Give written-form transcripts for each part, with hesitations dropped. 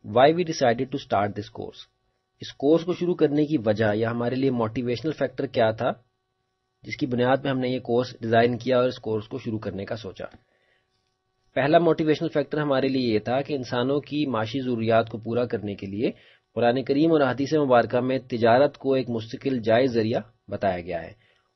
Y we decided to start this course. اس course کو شروع کرنے کی وجہ یا ہمارے لیے موٹیویشنل فیکٹر کیا تھا جس کی بنیاد پہ ہم نے یہ کورس ڈیزائن کیا اور اس کورس کو شروع کرنے کا سوچا. پہلا موٹیویشنل فیکٹر ہمارے لیے یہ تھا کہ انسانوں کی معاشی ضروریات کو پورا کرنے کے لیے قرآن کریم اور احادیث مبارکہ میں تجارت کو ایک مستقل جائز ذریعہ بتایا گیا ہے،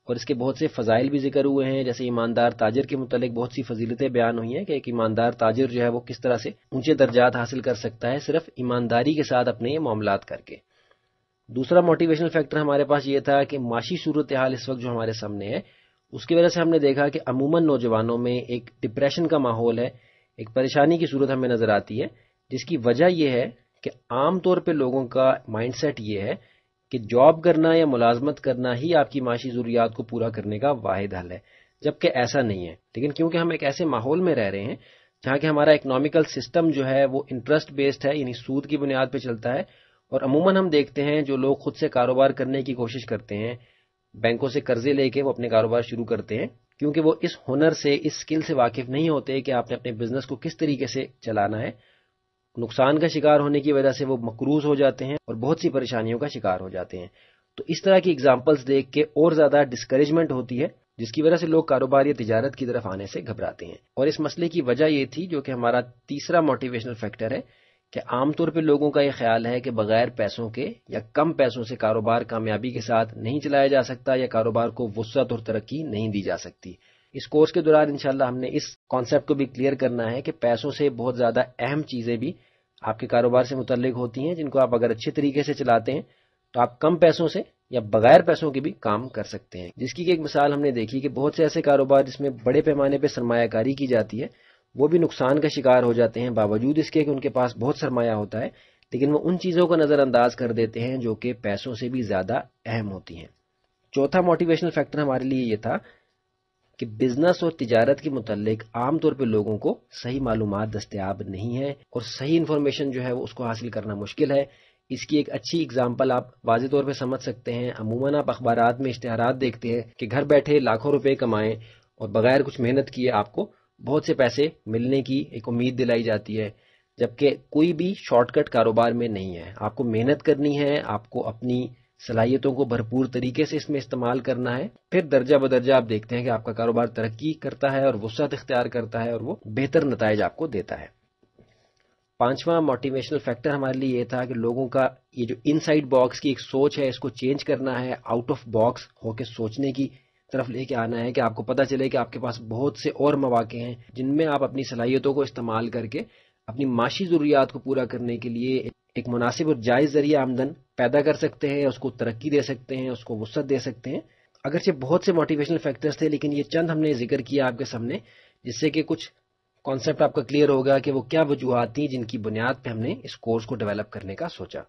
اور اس کے بہت سے فضائل بھی ذکر ہوئے ہیں. جیسے ایماندار تاجر کے متعلق بہت سی فضیلتیں بیان ہوئی ہیں کہ ایک ایماندار تاجر جو ہے وہ کس طرح سے اونچے درجات حاصل کر سکتا ہے صرف ایمانداری کے ساتھ اپنے یہ معاملات کر کے. دوسرا موٹیویشنل فیکٹر ہمارے پاس یہ تھا کہ معاشی صورتحال اس وقت جو ہمارے سامنے ہے اس کی وجہ سے ہم نے دیکھا کہ عموماً نوجوانوں میں ایک ڈپریشن کا ماحول ہے، ایک پریشانی کی صورت ہمیں نظر آتی ہے، جس کی وجہ یہ ہے کہ عام طور پہ لوگوں کا مائنڈ سیٹ یہ ہے کہ جاب کرنا یا ملازمت کرنا ہی آپ کی معاشی ضروریات کو پورا کرنے کا واحد حل ہے، جبکہ ایسا نہیں ہے. لیکن کیونکہ ہم ایک ایسے ماحول میں رہ رہے ہیں جہاں کہ ہمارا اکنامیکل سسٹم جو ہے وہ انٹرسٹ بیسڈ ہے، یعنی سود کی بنیاد پہ چلتا ہے، اور عموماً ہم دیکھتے ہیں جو لوگ خود سے کاروبار کرنے کی کوشش کرتے ہیں بینکوں سے قرضے لے کے وہ اپنے کاروبار شروع کرتے ہیں، کیونکہ وہ اس ہنر سے، اس سکل سے واقف نہیں ہوتے کہ آپ نے اپنے بزنس کو کس طریقے سے چلانا ہے. نقصان کا شکار ہونے کی وجہ سے وہ مقروض ہو جاتے ہیں اور بہت سی پریشانیوں کا شکار ہو جاتے ہیں. تو اس طرح کی اگزامپلس دیکھ کے اور زیادہ ڈسکریجمنٹ ہوتی ہے، جس کی وجہ سے لوگ کاروبار یا تجارت کی طرف آنے سے گھبراتے ہیں. اور اس مسئلے کی وجہ یہ تھی جو کہ ہمارا تیسرا موٹیویشنل فیکٹر ہے کہ عام طور پہ لوگوں کا یہ خیال ہے کہ بغیر پیسوں کے یا کم پیسوں سے کاروبار کامیابی کے ساتھ نہیں چلایا جا سکتا یا کاروبار کو وسعت اور ترقی نہیں دی جا سکتی. اس کورس کے دوران انشاءاللہ ہم نے اس کانسیپٹ کو بھی کلیئر کرنا ہے کہ پیسوں سے بہت زیادہ اہم چیزیں بھی آپ کے کاروبار سے متعلق ہوتی ہیں، جن کو آپ اگر اچھے طریقے سے چلاتے ہیں تو آپ کم پیسوں سے یا بغیر پیسوں کے بھی کام کر سکتے ہیں. جس کی ایک مثال ہم نے دیکھی کہ بہت سے ایسے کاروبار جس میں بڑے پیمانے پہ سرمایہ کاری کی جاتی ہے وہ بھی نقصان کا شکار ہو جاتے ہیں، باوجود اس کے کہ ان کے پاس بہت سرمایہ ہوتا ہے، لیکن وہ ان چیزوں کو نظر انداز کر دیتے ہیں جو کہ پیسوں سے بھی زیادہ اہم ہوتی ہیں. چوتھا موٹیویشنل فیکٹر ہمارے لیے یہ تھا کہ بزنس اور تجارت کے متعلق عام طور پہ لوگوں کو صحیح معلومات دستیاب نہیں ہے اور صحیح انفارمیشن جو ہے وہ اس کو حاصل کرنا مشکل ہے. اس کی ایک اچھی اگزامپل آپ واضح طور پہ سمجھ سکتے ہیں. عموماً آپ اخبارات میں اشتہارات دیکھتے ہیں کہ گھر بیٹھے لاکھوں روپے کمائیں اور بغیر کچھ محنت کیے آپ کو بہت سے پیسے ملنے کی ایک امید دلائی جاتی ہے، جبکہ کوئی بھی شارٹ کٹ کاروبار میں نہیں ہے. آپ کو محنت کرنی ہے، آپ کو اپنی صلاحیتوں کو بھرپور طریقے سے اس میں استعمال کرنا ہے، پھر درجہ بدرجہ آپ دیکھتے ہیں کہ آپ کا کاروبار ترقی کرتا ہے اور وسعت اختیار کرتا ہے اور وہ بہتر نتائج آپ کو دیتا ہے. پانچواں موٹیویشنل فیکٹر ہمارے لیے یہ تھا کہ لوگوں کا یہ جو ان سائڈ باکس کی ایک سوچ ہے اس کو چینج کرنا ہے، آؤٹ آف باکس ہو کے سوچنے کی طرف لے کے آنا ہے کہ آپ کو پتہ چلے کہ آپ کے پاس بہت سے اور مواقع ہیں جن میں آپ اپنی صلاحیتوں کو استعمال کر کے اپنی معاشی ضروریات کو پورا کرنے کے لیے ایک مناسب اور جائز ذریعہ آمدن پیدا کر سکتے ہیں، اس کو ترقی دے سکتے ہیں، اس کو وسعت دے سکتے ہیں. اگرچہ بہت سے موٹیویشنل فیکٹرز تھے لیکن یہ چند ہم نے ذکر کیا آپ کے سامنے، جس سے کہ کچھ کانسیپٹ آپ کا کلیئر ہوگا کہ وہ کیا وجوہات تھیں جن کی بنیاد پہ ہم نے اس کورس کو ڈیولپ کرنے کا سوچا.